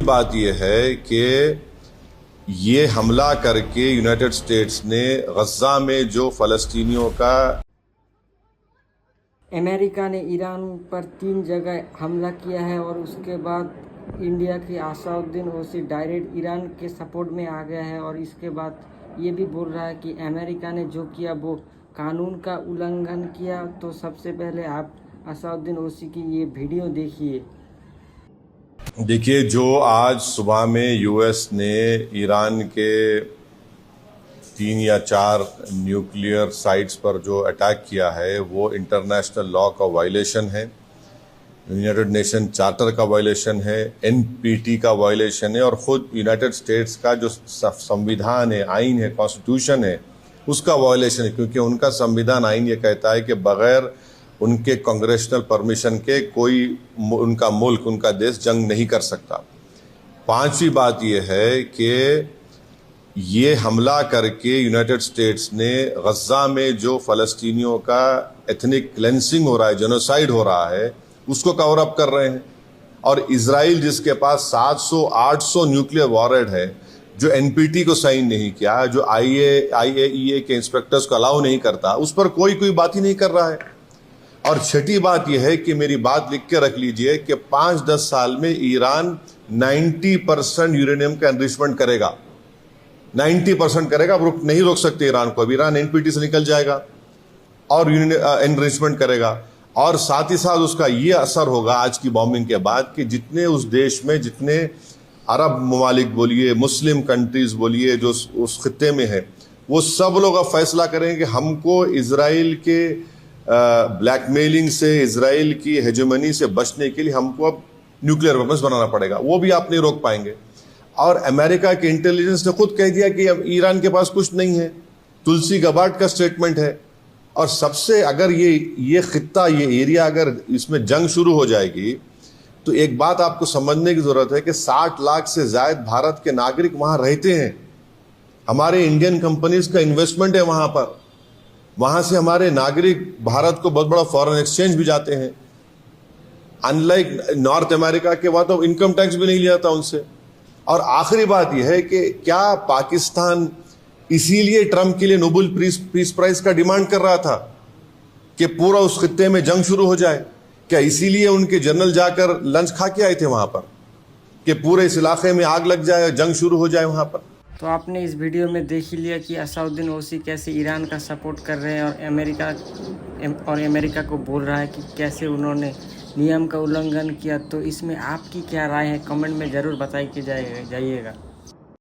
बात यह है कि ये हमला करके यूनाइटेड स्टेट्स ने गज़ा में जो फ़लस्तीनियों का अमेरिका ने ईरान पर 3 जगह हमला किया है और उसके बाद इंडिया की असादुद्दीन ओवैसी डायरेक्ट ईरान के सपोर्ट में आ गया है और इसके बाद ये भी बोल रहा है कि अमेरिका ने जो किया वो कानून का उल्लंघन किया। तो सबसे पहले आप असादुद्दीन ओवैसी की ये वीडियो देखिए। देखिए, जो आज सुबह में यूएस ने ईरान के 3 या 4 न्यूक्लियर साइट्स पर जो अटैक किया है वो इंटरनेशनल लॉ का वायलेशन है, यूनाइटेड नेशन चार्टर का वायलेशन है, एनपीटी का वायलेशन है और ख़ुद यूनाइटेड स्टेट्स का जो संविधान है, आइन है, कॉन्स्टिट्यूशन है, उसका वायलेशन है। क्योंकि उनका संविधान आइन ये कहता है कि बग़ैर उनके कांग्रेशनल परमिशन के कोई उनका मुल्क, उनका देश जंग नहीं कर सकता। 5वीं बात यह है कि ये हमला करके यूनाइटेड स्टेट्स ने गज़ा में जो फ़लस्तीनियों का एथनिक क्लेंसिंग हो रहा है, जेनोसाइड हो रहा है, उसको कवर अप कर रहे हैं। और इजराइल जिसके पास 700-800 न्यूक्लियर वॉरहेड है, जो एनपीटी को साइन नहीं किया, जो आईएईए के इंस्पेक्टर्स को अलाउ नहीं करता, उस पर कोई बात ही नहीं कर रहा है। और छठी बात यह है कि मेरी बात लिख के रख लीजिए कि 5-10 साल में ईरान 90% यूरेनियम का एनरिचमेंट करेगा, 90% करेगा। अब नहीं रोक सकते ईरान को। अब ईरान एनपीटी से निकल जाएगा और एनरिचमेंट करेगा। और साथ ही साथ उसका ये असर होगा आज की बॉम्बिंग के बाद कि जितने उस देश में, जितने अरब ममालिक बोलिए, मुस्लिम कंट्रीज बोलिए, जो उस खित्ते में है, वो सब लोग अब फैसला करेंगे कि हमको इजराइल के ब्लैकमेलिंग से, इजराइल की हेजेमनी से बचने के लिए हमको अब न्यूक्लियर वेपन्स बनाना पड़ेगा। वो भी आप नहीं रोक पाएंगे। और अमेरिका के इंटेलिजेंस ने खुद कह दिया कि अब ईरान के पास कुछ नहीं है। तुलसी गबार्ड का स्टेटमेंट है। और सबसे अगर ये खित्ता, ये एरिया, अगर इसमें जंग शुरू हो जाएगी तो एक बात आपको समझने की जरूरत है कि 60 लाख से ज्यादा भारत के नागरिक वहां रहते हैं। हमारे इंडियन कंपनीज का इन्वेस्टमेंट है वहां पर। वहां से हमारे नागरिक भारत को बहुत बड़ा फॉरेन एक्सचेंज भी जाते हैं। अनलाइक नॉर्थ अमेरिका के, वहां तो इनकम टैक्स भी नहीं लिया था उनसे। और आखिरी बात यह है कि क्या पाकिस्तान इसीलिए ट्रंप के लिए नोबेल पीस प्राइज का डिमांड कर रहा था कि पूरा उस खित्ते में जंग शुरू हो जाए? क्या इसीलिए उनके जनरल जाकर लंच खा के आए थे वहां पर कि पूरे इस इलाके में आग लग जाए, जंग शुरू हो जाए वहां पर? तो आपने इस वीडियो में देख ही लिया कि असादुद्दीन ओवैसी कैसे ईरान का सपोर्ट कर रहे हैं और अमेरिका को बोल रहा है कि कैसे उन्होंने नियम का उल्लंघन किया। तो इसमें आपकी क्या राय है, कमेंट में ज़रूर बताई के जाइएगा।